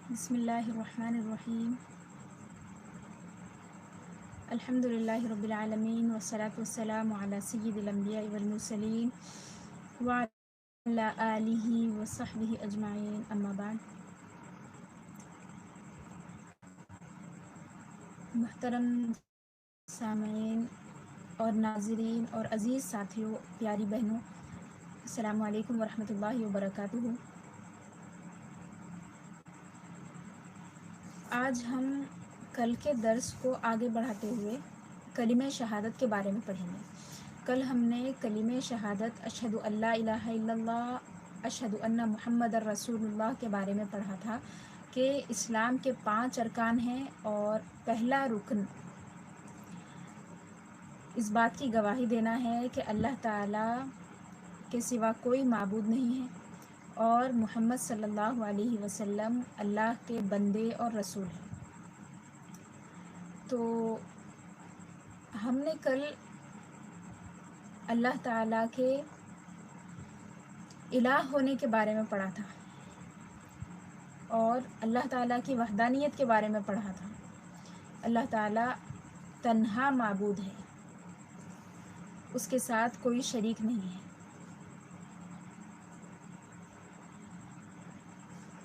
بسم اللہ الرحمن الرحیم الحمد للہ رب العالمین والصلاة والسلام علی سید الانبیاء والمرسلین وعلی آلہ وصحبہ اجمعین، اما بعد۔ محترم سامعین اور ناظرین اور عزیز ساتھیوں، پیاری بہنوں، السلام علیکم ورحمۃ اللہ وبرکاتہ۔ آج ہم کل کے درس کو آگے بڑھاتے ہوئے کلمہ شہادت کے بارے میں پڑھیں گے۔ کل ہم نے کلمہ شہادت اشہد ان لا الہ الا اللہ اشہد ان محمد الرسول اللہ کے بارے میں پڑھا تھا کہ اسلام کے 5 ارکان ہیں، اور پہلا رکن اس بات کی گواہی دینا ہے کہ اللہ تعالیٰ کے سوا کوئی معبود نہیں ہے اور محمد صلی اللہ علیہ وسلم اللہ کے بندے اور رسول ہیں۔ تو ہم نے کل اللہ تعالیٰ کے الہ ہونے کے بارے میں پڑھا تھا اور اللہ تعالیٰ کی وحدانیت کے بارے میں پڑھا تھا۔ اللہ تعالیٰ تنہا معبود ہے، اس کے ساتھ کوئی شریک نہیں ہے۔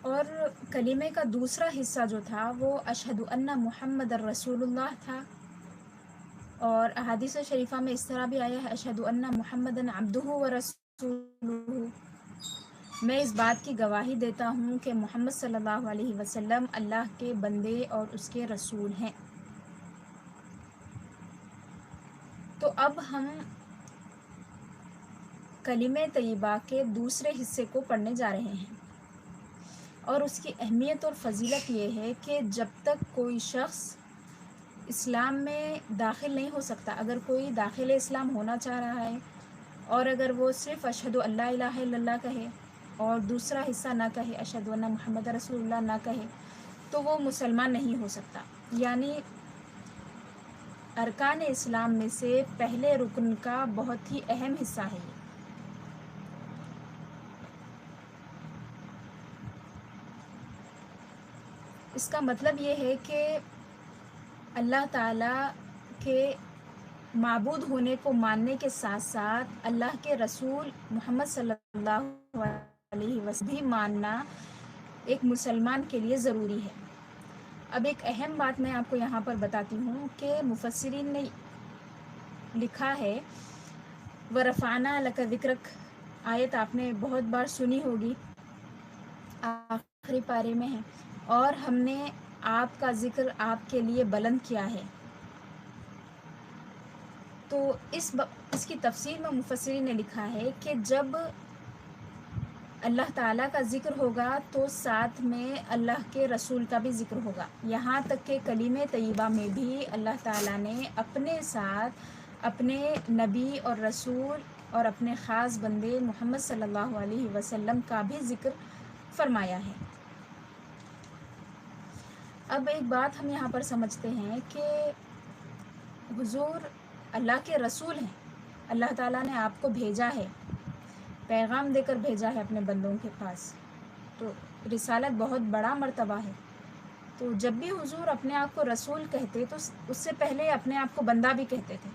اور کلمے کا دوسرا حصہ جو تھا وہ اشہد ان محمد الرسول اللہ تھا، اور احادیث شریفہ میں اس طرح بھی آیا ہے اشہد ان محمد عبدہ ورسولہ، میں اس بات کی گواہی دیتا ہوں کہ محمد صلی اللہ علیہ وسلم اللہ کے بندے اور اس کے رسول ہیں۔ تو اب ہم کلمہ طیبہ کے دوسرے حصے کو پڑھنے جا رہے ہیں، اور اس کی اہمیت اور فضیلت یہ ہے کہ جب تک کوئی شخص اسلام میں داخل نہیں ہو سکتا، اگر کوئی داخل اسلام ہونا چاہ رہا ہے اور اگر وہ صرف اشہد ان لا الہ الا اللہ کہے اور دوسرا حصہ نہ کہے، اشہد ان محمد رسول اللہ نہ کہے، تو وہ مسلمان نہیں ہو سکتا۔ یعنی ارکان اسلام میں سے پہلے رکن کا بہت ہی اہم حصہ ہے یہ۔ اس کا مطلب یہ ہے کہ اللہ تعالیٰ کے معبود ہونے کو ماننے کے ساتھ ساتھ اللہ کے رسول محمد صلی اللہ علیہ وسلم بھی ماننا ایک مسلمان کے لیے ضروری ہے۔ اب ایک اہم بات میں آپ کو یہاں پر بتاتی ہوں کہ مفسرین نے لکھا ہے وَرَفَعْنَا لَكَ ذِكْرَكَ، آیت آپ نے بہت بار سنی ہوگی، آخری پارے میں ہے، اور ہم نے آپ کا ذکر آپ کے لیے بلند کیا ہے۔ تو اس کی تفسیر میں مفسرین نے لکھا ہے کہ جب اللہ تعالیٰ کا ذکر ہوگا تو ساتھ میں اللہ کے رسول کا بھی ذکر ہوگا، یہاں تک کہ کلمہ طیبہ میں بھی اللہ تعالیٰ نے اپنے ساتھ اپنے نبی اور رسول اور اپنے خاص بندے محمد صلی اللہ علیہ وسلم کا بھی ذکر فرمایا ہے۔ اب ایک بات ہم یہاں پر سمجھتے ہیں کہ حضور اللہ کے رسول ہیں، اللہ تعالیٰ نے آپ کو بھیجا ہے، پیغام دے کر بھیجا ہے اپنے بندوں کے پاس، تو رسالت بہت بڑا مرتبہ ہے۔ تو جب بھی حضور اپنے آپ کو رسول کہتے تو اس سے پہلے اپنے آپ کو بندہ بھی کہتے تھے،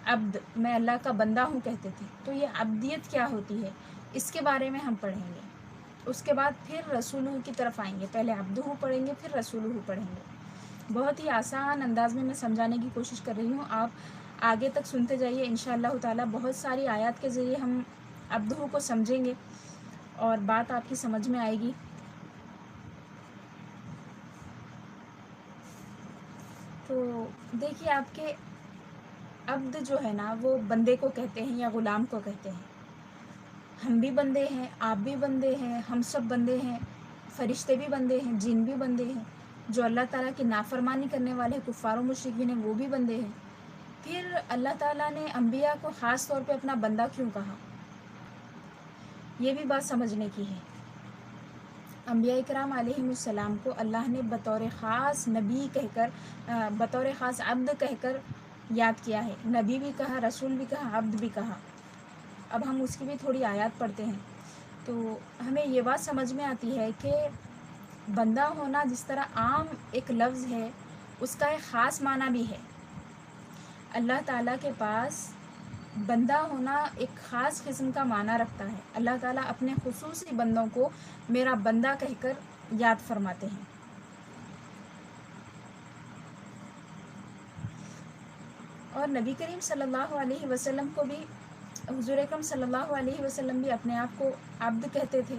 عبد، میں اللہ کا بندہ ہوں کہتے تھے۔ تو یہ عبدیت کیا ہوتی ہے اس کے بارے میں ہم پڑھیں گے، اس کے بعد پھر رسولہ کی طرف آئیں گے، پہلے عبدہ پڑھیں گے پھر رسولہ پڑھیں گے۔ بہت ہی آسان انداز میں سمجھانے کی کوشش کر رہی ہوں، آپ آگے تک سنتے جائیے، انشاءاللہ تعالیٰ بہت ساری آیات کے ذریعے ہم عبدہ کو سمجھیں گے اور بات آپ کی سمجھ میں آئے گی۔ تو دیکھیے، آپ کے عبد جو ہے نا وہ بندے کو کہتے ہیں یا غلام کو کہتے ہیں۔ ہم بھی بندے ہیں، آپ بھی بندے ہیں، ہم سب بندے ہیں، فرشتے بھی بندے ہیں، جن بھی بندے ہیں، جو اللہ تعالیٰ کی نافرمانی کرنے والے کفار و مشرکین ہیں وہ بھی بندے ہیں۔ پھر اللہ تعالیٰ نے انبیاء کو خاص طور پہ اپنا بندہ کیوں کہا، یہ بھی بات سمجھنے کی ہے۔ انبیاء کرام علیہم السلام کو اللہ نے بطور خاص نبی کہہ کر، بطور خاص عبد کہہ کر یاد کیا ہے، نبی بھی کہا، رسول بھی کہا، عبد بھی کہا۔ اب ہم اس کی بھی تھوڑی آیات پڑھتے ہیں تو ہمیں یہ بات سمجھ میں آتی ہے کہ بندہ ہونا جس طرح عام ایک لفظ ہے، اس کا ایک خاص معنی بھی ہے۔ اللہ تعالیٰ کے پاس بندہ ہونا ایک خاص قسم کا معنی رکھتا ہے۔ اللہ تعالیٰ اپنے خصوصی بندوں کو میرا بندہ کہہ کر یاد فرماتے ہیں۔ اور نبی کریم صلی اللہ علیہ وسلم کو بھی، حضور اکرم صلی اللہ علیہ وسلم بھی اپنے آپ کو عبد کہتے تھے،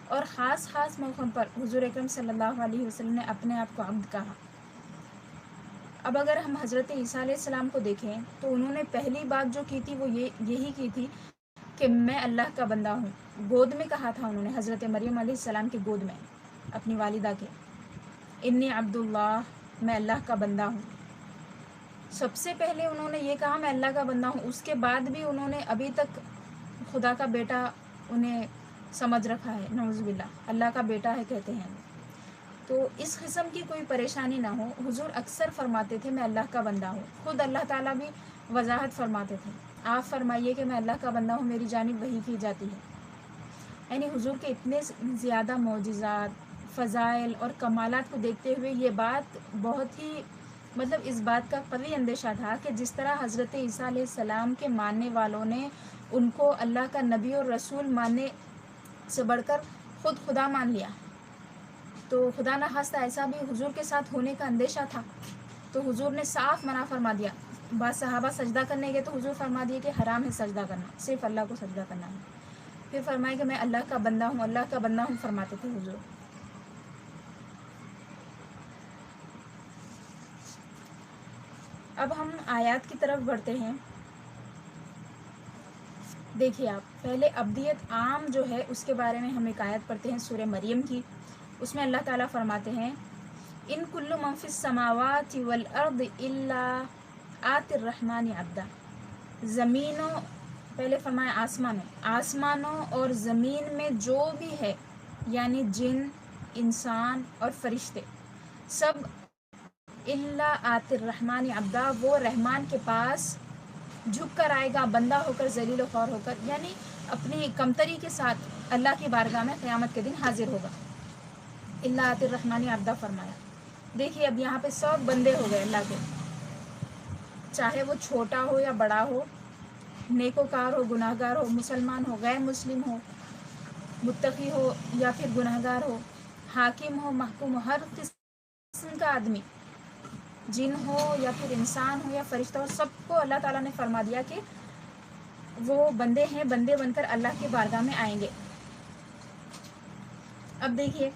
اور خاص موقعوں پر حضور اکرم صلی اللہ علیہ وسلم نے اپنے آپ کو عبد کہا۔ اب اگر ہم حضرت عیسیٰ علیہ السلام کو دیکھیں تو انہوں نے پہلی بات جو کی تھی وہ یہی کی تھی کہ میں اللہ کا بندہ ہوں۔ گود میں کہا تھا انہوں نے، حضرت مریم علیہ السلام کی گود میں اپنی والدہ کے، انی عبد اللہ، میں اللہ کا بندہ ہوں۔ سب سے پہلے انہوں نے یہ کہا میں اللہ کا بندہ ہوں، اس کے بعد بھی انہوں نے ابھی تک خدا کا بیٹا انہیں سمجھ رکھا ہے، نعوذ باللہ، اللہ کا بیٹا ہے کہتے ہیں۔ تو اس قسم کی کوئی پریشانی نہ ہو۔ حضور اکثر فرماتے تھے میں اللہ کا بندہ ہوں۔ خود اللہ تعالیٰ بھی وضاحت فرماتے تھے، آپ فرمائیے کہ میں اللہ کا بندہ ہوں، میری جانب وحی کی جاتی ہے۔ یعنی حضور کے اتنے زیادہ معجزات، فضائل اور کمالات کو دیکھتے ہوئے یہ بات بہت ہی اس بات کا قوی اندیشہ تھا کہ جس طرح حضرت عیسیٰ علیہ السلام کے ماننے والوں نے ان کو اللہ کا نبی اور رسول ماننے سے بڑھ کر خود خدا مان لیا، تو خدا نخواستہ ایسا بھی حضور کے ساتھ ہونے کا اندیشہ تھا، تو حضور نے صاف منع فرما دیا۔ بعض صحابہ سجدہ کرنے گئے تو حضور فرما دیے کہ حرام ہے سجدہ کرنا، صرف اللہ کو سجدہ کرنا ہے۔ پھر فرمائے کہ میں اللہ کا بندہ ہوں، اللہ کا بندہ ہوں فرماتے تھے حضور۔ اب ہم آیات کی طرف بڑھتے ہیں۔ دیکھیے آپ، پہلے عبدیت عام جو ہے اس کے بارے میں ہم ایک آیت پڑھتے ہیں سورہ مریم کی۔ اس میں اللہ تعالیٰ فرماتے ہیں ان کل من فی السماوات والارض الا آتی الرحمن عبدا۔ زمینوں، پہلے فرمایا آسمانوں اور زمین میں جو بھی ہے، یعنی جن، انسان اور فرشتے، سب الا آتی الرحمن عبدا، وہ رحمان کے پاس جھک کر آئے گا، بندہ ہو کر، ذلیل و خوار ہو کر، یعنی اپنی کمتری کے ساتھ اللہ کی بارگاہ میں قیامت کے دن حاضر ہوگا۔ اللہ آتی الرحمن عبدا فرمایا۔ دیکھیے اب یہاں پہ سب بندے ہو گئے اللہ کے، چاہے وہ چھوٹا ہو یا بڑا ہو، نیکوکار ہو، گناہ گار ہو، مسلمان ہو، غیر مسلم ہو، متقی ہو یا پھر گناہ گار ہو، حاکم ہو، محکوم ہو، ہر قسم کا آدمی، جن ہو یا پھر انسان ہو یا فرشتہ ہو، سب کو اللہ تعالیٰ نے فرما دیا کہ وہ بندے ہیں، بندے بن کر اللہ کی بارگاہ میں آئیں گے۔ اب دیکھیے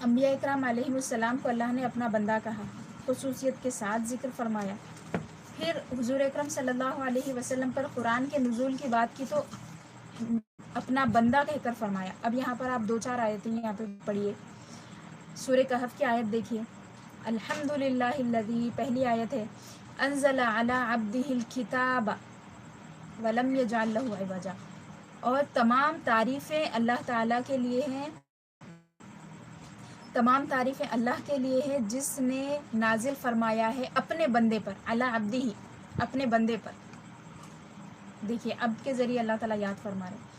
انبیاء اکرام علیہ السلام کو اللہ نے اپنا بندہ کہا، خصوصیت کے ساتھ ذکر فرمایا۔ پھر حضور اکرم صلی اللہ علیہ وسلم پر قرآن کے نزول کی بات کی تو اپنا بندہ کہہ کر فرمایا۔ اب یہاں پر آپ 2-4 آیتیں یہاں پہ پڑھیے۔ سورہ کہف کی آیت دیکھیے، الحمدللہ الذی، پہلی آیت ہے، انزل علی عبدہ الکتاب ولم یجعل لہ عوجا، اور تمام تعریفیں اللہ تعالیٰ کے لیے ہیں، تمام تعریفیں اللہ کے لیے ہے جس نے نازل فرمایا ہے اپنے بندے پر، علی عبدہ، اپنے بندے پر۔ دیکھیے عبد کے ذریعے اللہ تعالیٰ یاد فرما رہے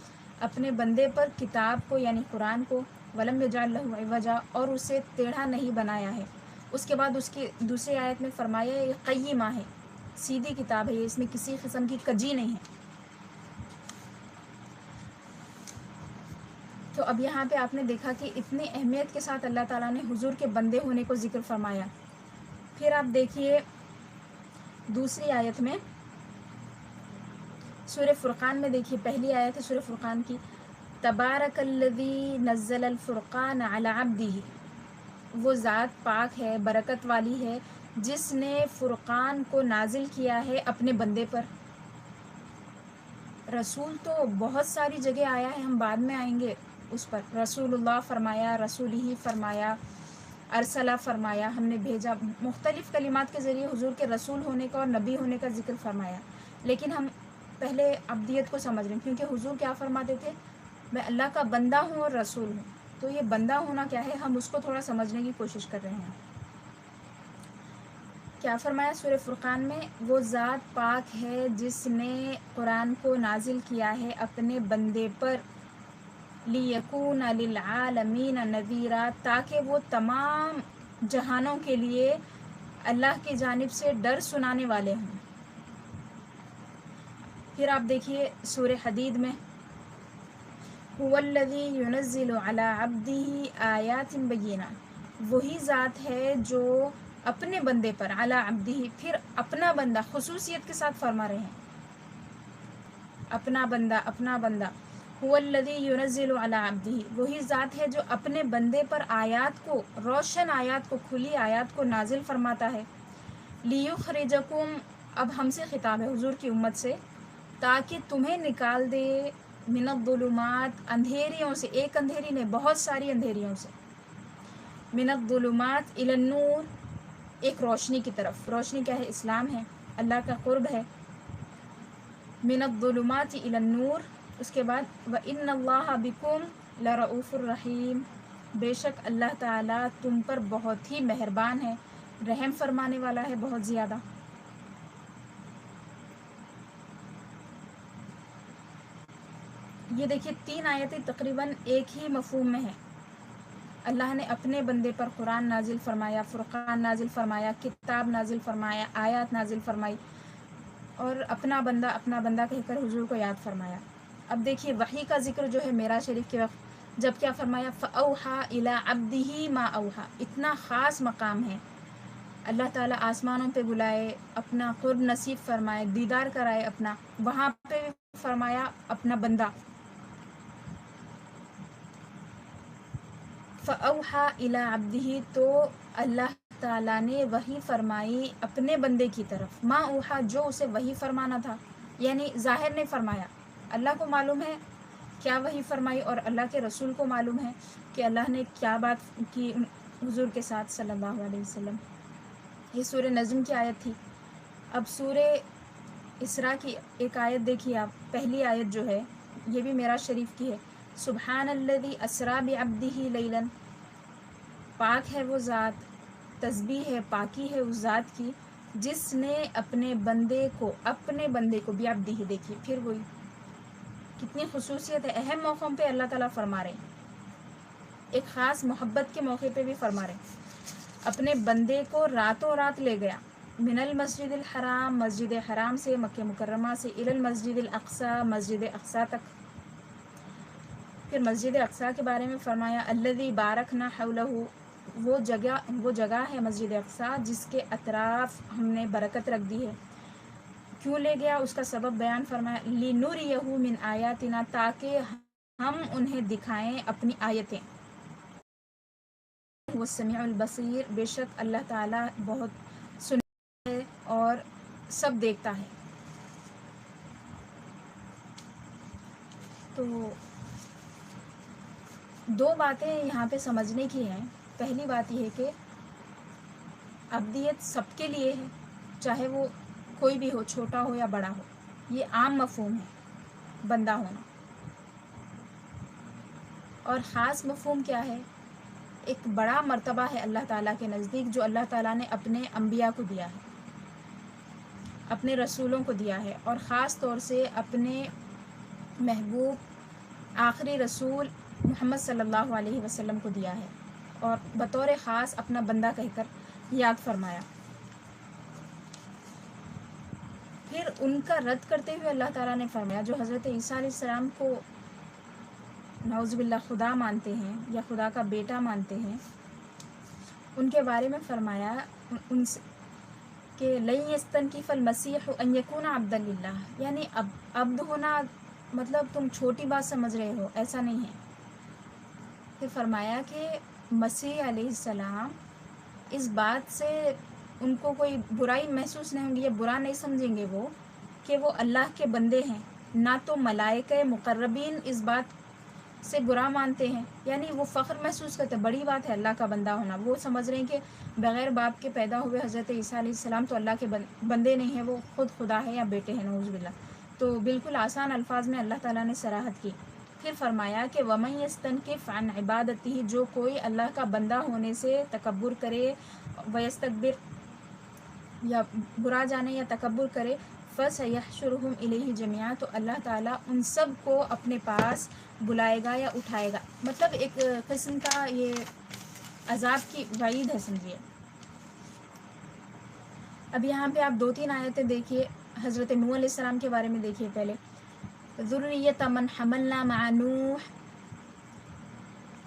اپنے بندے پر کتاب کو، یعنی قرآن کو، ولم یجعل لہ عوجا، اور اسے ٹیڑھا نہیں بنایا ہے۔ اس کے بعد اس کی دوسری آیت میں فرمایا یہ قیمہ ہے، سیدھی کتاب ہے، اس میں کسی قسم کی کجی نہیں ہے۔ تو اب یہاں پہ آپ نے دیکھا کہ اتنی اہمیت کے ساتھ اللہ تعالیٰ نے حضور کے بندے ہونے کو ذکر فرمایا۔ پھر آپ دیکھیے دوسری آیت میں، سورہ فرقان میں، دیکھیے پہلی آیت ہے سورہ فرقان کی، تبارک الذی نزل الفرقان علی عبدہ، وہ ذات پاک ہے، برکت والی ہے، جس نے فرقان کو نازل کیا ہے اپنے بندے پر۔ رسول تو بہت ساری جگہ آیا ہے، ہم بعد میں آئیں گے اس پر، رسول اللہ فرمایا، رسول ہی فرمایا، ارسلہ فرمایا، ہم نے بھیجا، مختلف کلمات کے ذریعے حضور کے رسول ہونے کا اور نبی ہونے کا ذکر فرمایا۔ لیکن ہم پہلے عبدیت کو سمجھ رہے ہیں، کیونکہ حضور کیا فرماتے تھے، میں اللہ کا بندہ ہوں اور رسول ہوں، تو یہ بندہ ہونا کیا ہے، ہم اس کو تھوڑا سمجھنے کی کوشش کر رہے ہیں۔ کیا فرمایا سورہ فرقان میں، وہ ذات پاک ہے جس نے قرآن کو نازل کیا ہے اپنے بندے پر، لیکون للعالمین نذیرا، تاکہ وہ تمام جہانوں کے لیے اللہ کی جانب سے ڈر سنانے والے ہوں۔ پھر آپ دیکھیے سورہ حدید میں هو الذی ينزل علی عبدہ آیات بینات، وہی ذات ہے جو اپنے بندے پر، علی عبدہ پھر اپنا بندہ خصوصیت کے ساتھ فرما رہے ہیں، اپنا بندہ اپنا بندہ، هو الذی ينزل علی عبدہ، وہی ذات ہے جو اپنے بندے پر آیات کو، روشن آیات کو، کھلی آیات کو نازل فرماتا ہے، لیخرجکم، اب ہم سے خطاب ہے حضور کی امت سے، تاکہ تمہیں نکال دے من الظلمات، اندھیریوں سے، ایک اندھیری نہیں بہت ساری اندھیریوں سے، من الظلمات الی النور، ایک روشنی کی طرف، روشنی کیا ہے؟ اسلام ہے، اللہ کا قرب ہے، من الظلمات الی النور، اس کے بعد وَإِنَّ اللَّهَ بِكُمْ لَرَؤُوفٌ الرَّحِيمٌ، بے شک اللہ تعالیٰ تم پر بہت ہی مہربان ہے، رحم فرمانے والا ہے بہت زیادہ۔ یہ دیکھیے تین آیتیں تقریباً ایک ہی مفہوم میں ہیں، اللہ نے اپنے بندے پر قرآن نازل فرمایا، فرقان نازل فرمایا، کتاب نازل فرمایا، آیات نازل فرمائی، اور اپنا بندہ کہہ کر حضور کو یاد فرمایا۔ اب دیکھیے وحی کا ذکر جو ہے معراج شریف کے وقت جب کیا فرمایا، فَأَوْحَى إِلَىٰ عَبْدِهِ مَا أَوْحَىٰ، اتنا خاص مقام ہے، اللہ تعالیٰ آسمانوں پہ بلائے، اپنا قرب نصیب فرمائے، دیدار کرائے اپنا، وہاں پہ فرمایا اپنا بندہ، فَأَوْحَىٰ إِلَىٰ عَبْدِهِ، تو اللہ تعالیٰ نے وحی فرمائی اپنے بندے کی طرف، ما اوحا، جو اسے وحی فرمانا تھا، یعنی ظاہر نے فرمایا، اللہ کو معلوم ہے کیا وحی فرمائی، اور اللہ کے رسول کو معلوم ہے کہ اللہ نے کیا بات کی حضور کے ساتھ صلی اللہ علیہ وسلم۔ یہ سورہ نجم کی آیت تھی۔ اب سورہ اسراء کی ایک آیت دیکھیے آپ، پہلی آیت جو ہے یہ بھی معراج شریف کی ہے، سبحان الذی اسریٰ بعبدہ لیلا، پاک ہے وہ ذات، تسبیح ہے، پاکی ہے اس ذات کی جس نے اپنے بندے کو بعبدہ، دیکھیے پھر وہی کتنی خصوصیت ہے، اہم موقعوں پہ اللہ تعالیٰ فرما رہے ہیں، ایک خاص محبت کے موقع پہ بھی فرما رہے ہیں، اپنے بندے کو راتوں رات لے گیا، من المسجد الحرام، مسجد حرام سے، مکہ مکرمہ سے، الی المسجد الاقصی، مسجد اقصی تک، پھر مسجد اقصی کے بارے میں فرمایا الذی بارکنا حولہ، وہ جگہ ہے مسجد اقصی جس کے اطراف ہم نے برکت رکھ دی ہے، کیوں لے گیا اس کا سبب بیان فرمایا، لنریہ من آیاتنا، تاکہ ہم انہیں دکھائیں اپنی آیتیں، وہ سمیع البصیر، بے شک اللہ تعالیٰ بہت سنتا ہے اور سب دیکھتا ہے۔ تو دو باتیں یہاں پہ سمجھنے کی ہیں، پہلی بات یہ ہے کہ عبدیت سب کے لیے ہے، چاہے وہ کوئی بھی ہو، چھوٹا ہو یا بڑا ہو، یہ عام مفہوم ہے بندہ ہونا، اور خاص مفہوم کیا ہے، ایک بڑا مرتبہ ہے اللہ تعالیٰ کے نزدیک جو اللہ تعالیٰ نے اپنے انبیاء کو دیا ہے، اپنے رسولوں کو دیا ہے، اور خاص طور سے اپنے محبوب آخری رسول محمد صلی اللہ علیہ وسلم کو دیا ہے، اور بطور خاص اپنا بندہ کہہ کر یاد فرمایا۔ پھر ان کا رد کرتے ہوئے اللہ تعالیٰ نے فرمایا جو حضرت عیسیٰ علیہ السلام کو نعوذ باللہ خدا مانتے ہیں یا خدا کا بیٹا مانتے ہیں، ان کے بارے میں فرمایا ان سے کہ لن یستنکف المسیح ان یکون عبدا للہ، یعنی عبد ہونا مطلب تم چھوٹی بات سمجھ رہے ہو، ایسا نہیں ہے۔ پھر فرمایا کہ مسیح علیہ السلام اس بات سے ان کو کوئی برائی محسوس نہیں ہوگی، یا برا نہیں سمجھیں گے وہ کہ وہ اللہ کے بندے ہیں، نہ تو ملائکہ مقربین اس بات سے برا مانتے ہیں، یعنی وہ فخر محسوس کرتے، بڑی بات ہے اللہ کا بندہ ہونا، وہ سمجھ رہے ہیں کہ بغیر باپ کے پیدا ہوئے حضرت عیسیٰ علیہ السلام تو اللہ کے بندے نہیں ہیں، وہ خود خدا ہے یا بیٹے ہیں نعوذ باللہ۔ تو بالکل آسان الفاظ میں اللہ تعالیٰ نے صراحت کی۔ پھر فرمایا کہ وَمَن يَسْتَنْكِفْ عَنْ عِبَادَتِهِ، جو کوئی اللہ کا بندہ ہونے سے تکبر کرے، وَيَسْتَكْبِرْ، یا برا جانے یا تکبر کرے، فَسَيَحْشُرُهُمْ إِلَيْهِ جَمِيعًا، تو اللہ تعالیٰ ان سب کو اپنے پاس بلائے گا یا اٹھائے گا. مطلب ایک قسم کا یہ عذاب کی وعید ہے سمجھیے. اب یہاں پہ آپ 2-3 آیتیں دیکھیے. حضرت نوح علیہ السلام کے بارے میں دیکھیے پہلے. ذُرِّيَّةَ مَنْ حَمَلْنَا مَعَ نُوحٍ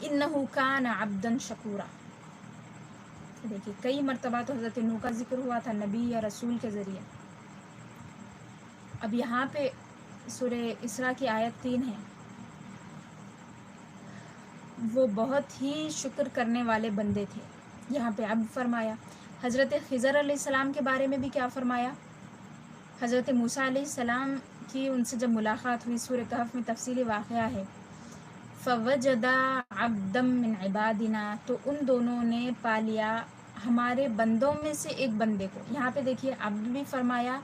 إِنَّهُ كَانَ عَبْدًا شَكُورًا. دیکھیے کئی مرتبہ تو حضرت نوح کا ذکر ہوا تھا نبی یا رسول کے ذریعے. اب یہاں پہ سورہ اسراء کی آیت 3 ہے. وہ بہت ہی شکر کرنے والے بندے تھے. یہاں پہ عبد فرمایا. حضرت خضر علیہ السلام کے بارے میں بھی کیا فرمایا؟ حضرت موسیٰ علیہ السلام کی ان سے جب ملاقات ہوئی، سورہ کہف میں تفصیلی واقعہ ہے. فَوَجَدَا عَبْدًا مِّنْ عِبَادِنَا، تو ان دونوں نے پا لیا ہمارے بندوں میں سے ایک بندے کو. یہاں پہ دیکھیے عبد بھی فرمایا،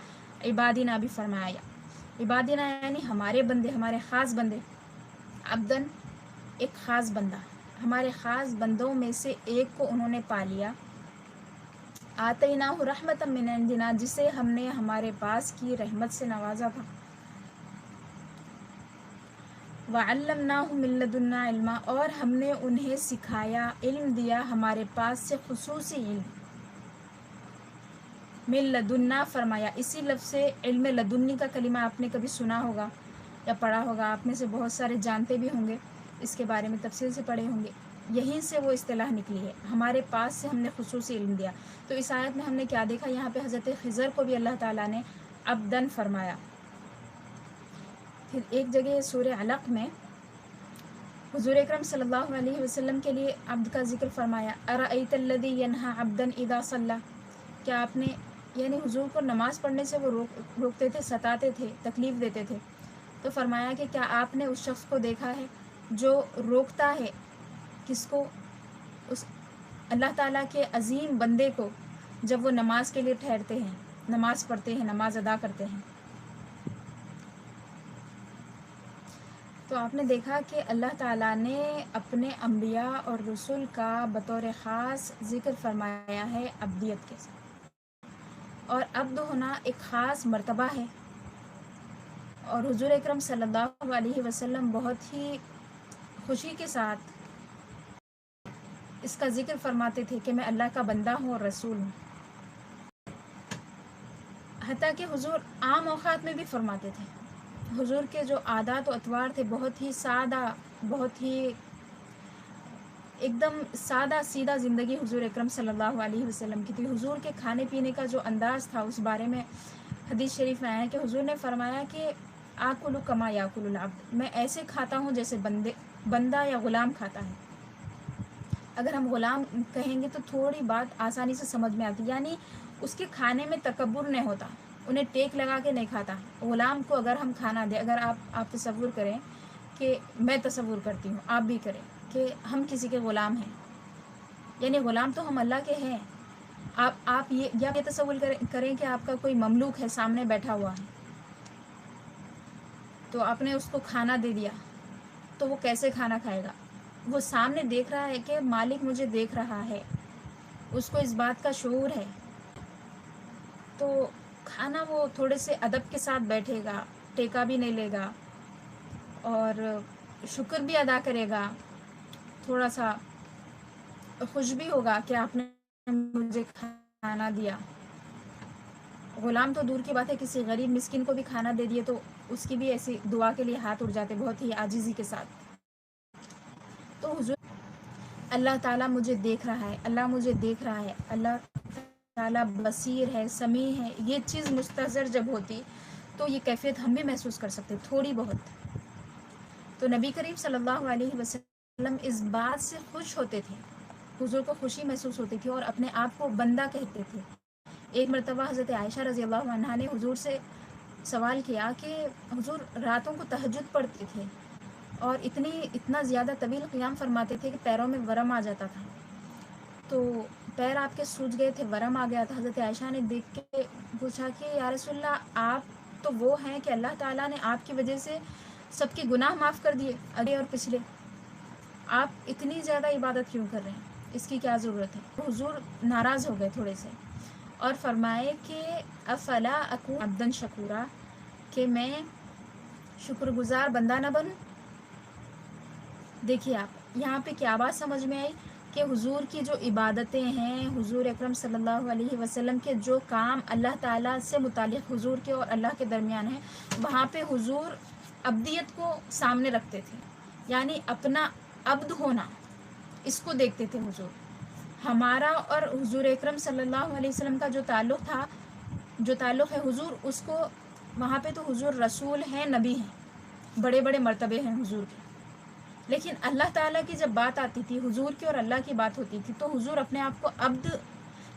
عبادنا بھی فرمایا. عبادنا یعنی ہمارے بندے، ہمارے خاص بندے. عبدن ایک خاص بندہ، ہمارے خاص بندوں میں سے ایک کو انہوں نے پا لیا. آتیناہ رحمۃ من عندنا، جسے ہم نے ہمارے پاس کی رحمت سے نوازا تھا. وعلمناہ من لدنا علما، اور ہم نے انہیں سکھایا، علم دیا ہمارے پاس سے خصوصی علم. من لدنا فرمایا، اسی لفظ سے علم لدنی کا کلمہ آپ نے کبھی سنا ہوگا یا پڑھا ہوگا. آپ میں سے بہت سارے جانتے بھی ہوں گے، اس کے بارے میں تفصیل سے پڑھے ہوں گے. یہیں سے وہ اصطلاح نکلی ہے، ہمارے پاس سے ہم نے خصوصی علم دیا. تو اس آیت میں ہم نے کیا دیکھا؟ یہاں پہ حضرت خضر کو بھی اللہ تعالیٰ نے عبدن فرمایا. پھر ایک جگہ سورہ علق میں حضور اکرم صلی اللہ علیہ وسلم کے لیے عبد کا ذکر فرمایا. ارأیت الذی ینہا عبدا اذا صلی، کیا آپ نے، یعنی حضور کو نماز پڑھنے سے وہ روکتے تھے، ستاتے تھے، تکلیف دیتے تھے. تو فرمایا کہ کیا آپ نے اس شخص کو دیکھا ہے جو روکتا ہے کس کو؟ اس اللہ تعالیٰ کے عظیم بندے کو، جب وہ نماز کے لیے ٹھہرتے ہیں، نماز پڑھتے ہیں، نماز ادا کرتے ہیں. تو آپ نے دیکھا کہ اللہ تعالیٰ نے اپنے انبیاء اور رسول کا بطور خاص ذکر فرمایا ہے عبدیت کے ساتھ. اور عبد ہونا ایک خاص مرتبہ ہے. اور حضور اکرم صلی اللہ علیہ وسلم بہت ہی خوشی کے ساتھ اس کا ذکر فرماتے تھے کہ میں اللہ کا بندہ ہوں اور رسول ہوں. حتیٰ کہ حضور عام اوقات میں بھی فرماتے تھے. حضور کے جو عادات و اطوار تھے بہت ہی سادہ، بہت ہی ایک دم سادہ سیدھا زندگی حضور اکرم صلی اللہ علیہ وسلم کی تھی. حضور کے کھانے پینے کا جو انداز تھا اس بارے میں حدیث شریف میں آیا ہے کہ حضور نے فرمایا کہ آکل کما یاکل العبد، میں ایسے کھاتا ہوں جیسے بندہ یا غلام کھاتا ہے. اگر ہم غلام کہیں گے تو تھوڑی بات آسانی سے سمجھ میں آتی، یعنی اس کے کھانے میں تکبر نہیں ہوتا، انہیں ٹیک لگا کے نہیں کھاتا. غلام کو اگر ہم کھانا دیں، اگر آپ تصور کریں کہ میں تصور کرتی ہوں، آپ بھی کریں کہ ہم کسی کے غلام ہیں، یعنی غلام تو ہم اللہ کے ہیں. آپ یہ تصور کریں کہ آپ کا کوئی مملوک ہے سامنے بیٹھا ہوا ہے، تو آپ نے اس کو کھانا دے دیا تو وہ کیسے کھانا کھائے گا؟ وہ سامنے دیکھ رہا ہے کہ مالک مجھے دیکھ رہا ہے، اس کو اس بات کا شعور ہے. تو کھانا وہ تھوڑے سے ادب کے ساتھ بیٹھے گا، ٹیکا بھی نہیں لے گا اور شکر بھی ادا کرے گا، تھوڑا سا خوش بھی ہوگا کہ آپ نے مجھے کھانا دیا. غلام تو دور کی بات ہے، کسی غریب مسکین کو بھی کھانا دے دیے تو اس کی بھی ایسی دعا کے لیے ہاتھ اٹھ جاتے بہت ہی عاجزی کے ساتھ. تو حضور اللہ تعالیٰ مجھے دیکھ رہا ہے، اللہ مجھے دیکھ رہا ہے، اللہ تعالیٰ بصیر ہے، سمیع ہے، یہ چیز مستحضر جب ہوتی تو یہ کیفیت ہم بھی محسوس کر سکتے تھوڑی بہت. تو نبی کریم صلی اللہ علیہ وسلم اس بات سے خوش ہوتے تھے، حضور کو خوشی محسوس ہوتی تھی اور اپنے آپ کو بندہ کہتے تھے. ایک مرتبہ حضرت عائشہ رضی اللہ عنہا نے حضور سے سوال کیا کہ حضور راتوں کو تہجد پڑھتے تھے اور اتنا زیادہ طویل قیام فرماتے تھے کہ پیروں میں ورم آ جاتا تھا، تو پیر آپ کے سوج گئے تھے، ورم آ گیا تھا. حضرت عائشہ نے دیکھ کے پوچھا کہ یا رسول اللہ، آپ تو وہ ہیں کہ اللہ تعالیٰ نے آپ کی وجہ سے سب کے گناہ معاف کر دیے، اگلے اور پچھلے، آپ اتنی زیادہ عبادت کیوں کر رہے ہیں، اس کی کیا ضرورت ہے؟ حضور ناراض ہو گئے تھوڑے سے اور فرمائے کہ افلا اکون عبدن شکورا، کہ میں شکر گزار بندہ نہ بنوں۔ دیکھیے آپ یہاں پہ کیا بات سمجھ میں آئی کہ حضور کی جو عبادتیں ہیں، حضور اکرم صلی اللہ علیہ وسلم کے جو کام اللہ تعالیٰ سے متعلق حضور کے اور اللہ کے درمیان ہیں، وہاں پہ حضور عبدیت کو سامنے رکھتے تھے، یعنی اپنا عبد ہونا، اس کو دیکھتے تھے حضور۔ ہمارا اور حضور اکرم صلی اللہ علیہ وسلم کا جو تعلق تھا، جو تعلق ہے حضور اس کو، وہاں پہ تو حضور رسول ہیں، نبی ہیں، بڑے بڑے مرتبے ہیں حضور کے، لیکن اللہ تعالیٰ کی جب بات آتی تھی، حضور کی اور اللہ کی بات ہوتی تھی، تو حضور اپنے آپ کو عبد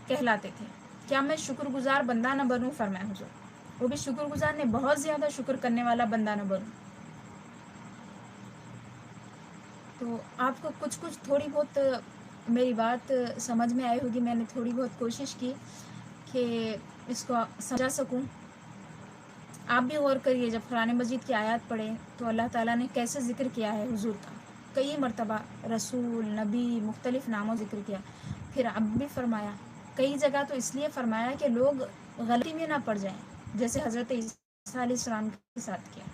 کہلاتے تھے۔ کیا میں شکر گزار بندہ نہ بنوں؟ فرمایا حضور، وہ بھی شکر گزار نے، بہت زیادہ شکر کرنے والا بندہ نہ بنوں۔ تو آپ کو کچھ تھوڑی بہت میری بات سمجھ میں آئی ہوگی، میں نے تھوڑی بہت کوشش کی کہ اس کو سمجھا سکوں۔ آپ بھی غور کریے، جب قرآن مجید کی آیات پڑھیں تو اللہ تعالیٰ نے کیسے ذکر کیا ہے حضور کا، کئی مرتبہ رسول، نبی، مختلف ناموں ذکر کیا، پھر اب بھی فرمایا، کئی جگہ تو اس لیے فرمایا کہ لوگ غلطی میں نہ پڑ جائیں، جیسے حضرت عیسیٰ علیہ السلام کے ساتھ کیا۔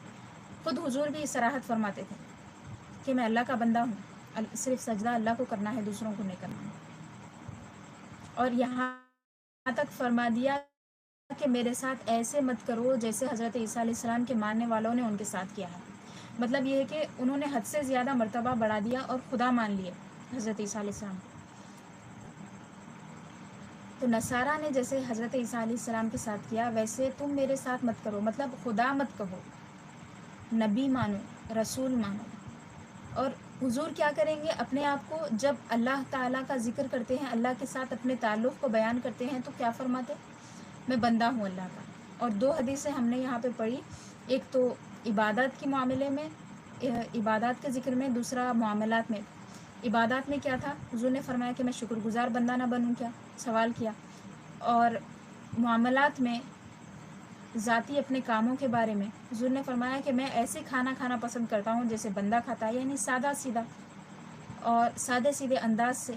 خود حضور بھی صراحت فرماتے تھے کہ میں اللہ کا بندہ ہوں، صرف سجدہ اللہ کو کرنا ہے، دوسروں کو نہیں کرنا ہے۔ اور یہاں تک فرما دیا کہ میرے ساتھ ایسے مت کرو جیسے حضرت عیسیٰ علیہ السلام کے ماننے والوں نے ان کے ساتھ کیا ہے۔ مطلب یہ ہے کہ انہوں نے حد سے زیادہ مرتبہ بڑھا دیا اور خدا مان لیے حضرت عیسیٰ علیہ السلام۔ تو نصارہ نے جیسے حضرت عیسیٰ علیہ السلام کے ساتھ کیا، ویسے تم میرے ساتھ مت کرو، مطلب خدا مت کہو، نبی مانو، رسول مانو۔ اور حضور کیا کریں گے؟ اپنے آپ کو جب اللہ تعالیٰ کا ذکر کرتے ہیں، اللہ کے ساتھ اپنے تعلق کو بیان کرتے ہیں، تو کیا فرماتے؟ میں بندہ ہوں اللہ کا۔ اور دو حدیثیں ہم نے یہاں پہ پڑھی، ایک تو عبادات کے معاملے میں، عبادات کے ذکر میں، دوسرا معاملات میں۔ عبادات میں کیا تھا؟ حضور نے فرمایا کہ میں شکر گزار بندہ نہ بنوں، کیا سوال کیا۔ اور معاملات میں، ذاتی اپنے کاموں کے بارے میں، حضور نے فرمایا کہ میں ایسے کھانا کھانا پسند کرتا ہوں جیسے بندہ کھاتا ہے، یعنی سادہ سیدھا اور سادے سیدھے انداز سے۔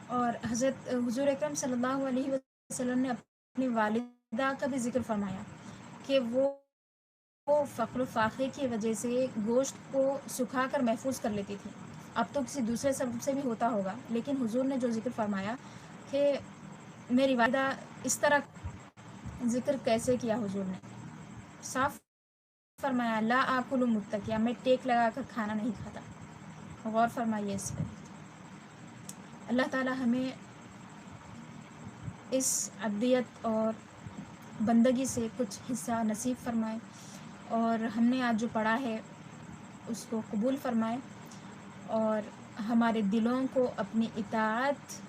اور حضور اکرم صلی اللہ علیہ وسلم نے اپنی والدہ کا بھی ذکر فرمایا کہ وہ فقر و فاقے کی وجہ سے گوشت کو سکھا کر محفوظ کر لیتی تھی۔ اب تو کسی دوسرے سبب سے بھی ہوتا ہوگا، لیکن حضور نے جو ذکر فرمایا کہ میری والدہ، اس طرح ذکر کیسے کیا حضور نے؟ صاف فرمایا لا آکل متکیا، میں ٹیک لگا کر کھانا نہیں کھاتا۔ غور فرمائیے اس پہ۔ اللہ تعالی ہمیں اس عبدیت اور بندگی سے کچھ حصہ نصیب فرمائے، اور ہم نے آج جو پڑھا ہے اس کو قبول فرمائے، اور ہمارے دلوں کو اپنی اطاعت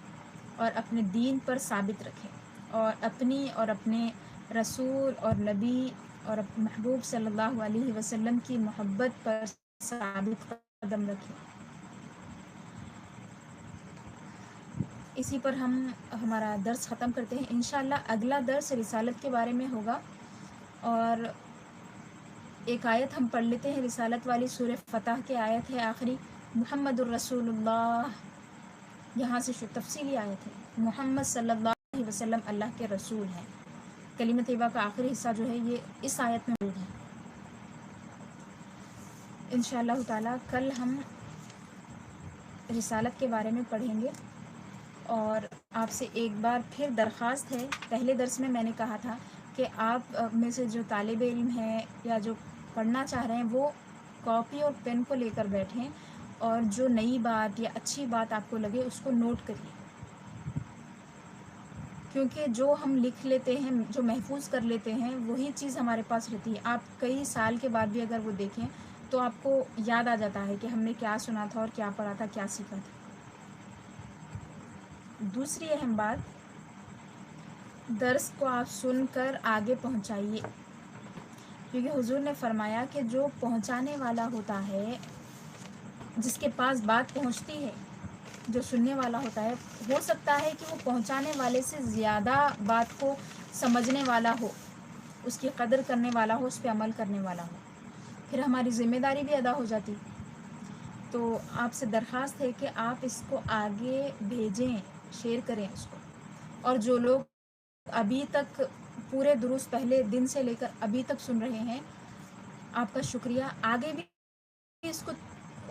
اور اپنے دین پر ثابت رکھے، اور اپنی اور اپنے رسول اور نبی اور محبوب صلی اللہ علیہ وسلم کی محبت پر ثابت قدم رکھے۔ اسی پر ہم ہمارا درس ختم کرتے ہیں۔ انشاءاللہ اگلا درس رسالت کے بارے میں ہوگا، اور ایک آیت ہم پڑھ لیتے ہیں رسالت والی، سورہ فتح کی آیت ہے آخری، محمد الرسول اللہ، یہاں سے تفصیلی آیت ہے، محمد صلی اللہ علیہ وسلم اللہ کے رسول ہیں۔ کلمہ طیبہ کا آخری حصہ جو ہے یہ اس آیت میں موجود ہے۔ انشاءاللہ تعالی کل ہم رسالت کے بارے میں پڑھیں گے۔ اور آپ سے ایک بار پھر درخواست ہے، پہلے درس میں نے کہا تھا کہ آپ میں سے جو طالب علم ہیں یا جو پڑھنا چاہ رہے ہیں، وہ کاپی اور پین کو لے کر بیٹھیں، اور جو نئی بات یا اچھی بات آپ کو لگے اس کو نوٹ کریے، کیونکہ جو ہم لکھ لیتے ہیں، جو محفوظ کر لیتے ہیں، وہی چیز ہمارے پاس رہتی ہے۔ آپ کئی سال کے بعد بھی اگر وہ دیکھیں تو آپ کو یاد آ جاتا ہے کہ ہم نے کیا سنا تھا اور کیا پڑھا تھا، کیا سیکھا تھا۔ دوسری اہم بات، درس کو آپ سن کر آگے پہنچائیے، کیونکہ حضور نے فرمایا کہ جو پہنچانے والا ہوتا ہے، جس کے پاس بات پہنچتی ہے، جو سننے والا ہوتا ہے، ہو سکتا ہے کہ وہ پہنچانے والے سے زیادہ بات کو سمجھنے والا ہو، اس کی قدر کرنے والا ہو، اس پہ عمل کرنے والا ہو، پھر ہماری ذمہ داری بھی ادا ہو جاتی۔ تو آپ سے درخواست ہے کہ آپ اس کو آگے بھیجیں، شیئر کریں اس کو. اور جو لوگ ابھی تک پورے دروس پہلے دن سے لے کر ابھی تک سن رہے ہیں، آپ کا شکریہ. آگے بھی اس کو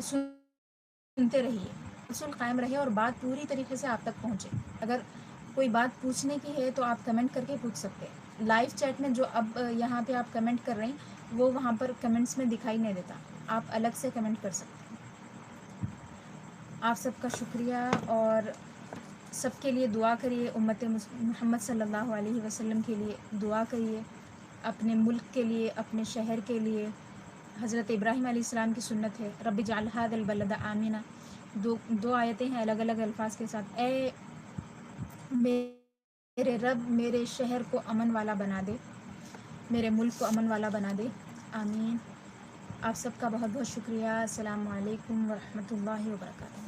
سنتے رہیے، اصول قائم رہے اور بات پوری طریقے سے آپ تک پہنچے. اگر کوئی بات پوچھنے کی ہے تو آپ کمنٹ کر کے پوچھ سکتے ہیں. لائیو چیٹ میں جو اب یہاں پہ آپ کمنٹ کر رہے ہیں وہ وہاں پر کمنٹس میں دکھائی نہیں دیتا، آپ الگ سے کمنٹ کر سکتے ہیں. آپ سب کا شکریہ، اور سب کے لیے دعا کریے. امت محمد صلی اللہ علیہ وسلم کے لیے دعا کریے، اپنے ملک کے لیے، اپنے شہر کے لیے. حضرت ابراہیم علیہ السلام کی سنت ہے رب اجعل ھذا البلد آمنا. دو آیتیں ہیں الگ الگ الفاظ کے ساتھ. اے میرے رب میرے شہر کو امن والا بنا دے، میرے ملک کو امن والا بنا دے. آمین. آپ سب کا بہت بہت شکریہ. السلام علیکم ورحمۃ اللہ وبرکاتہ.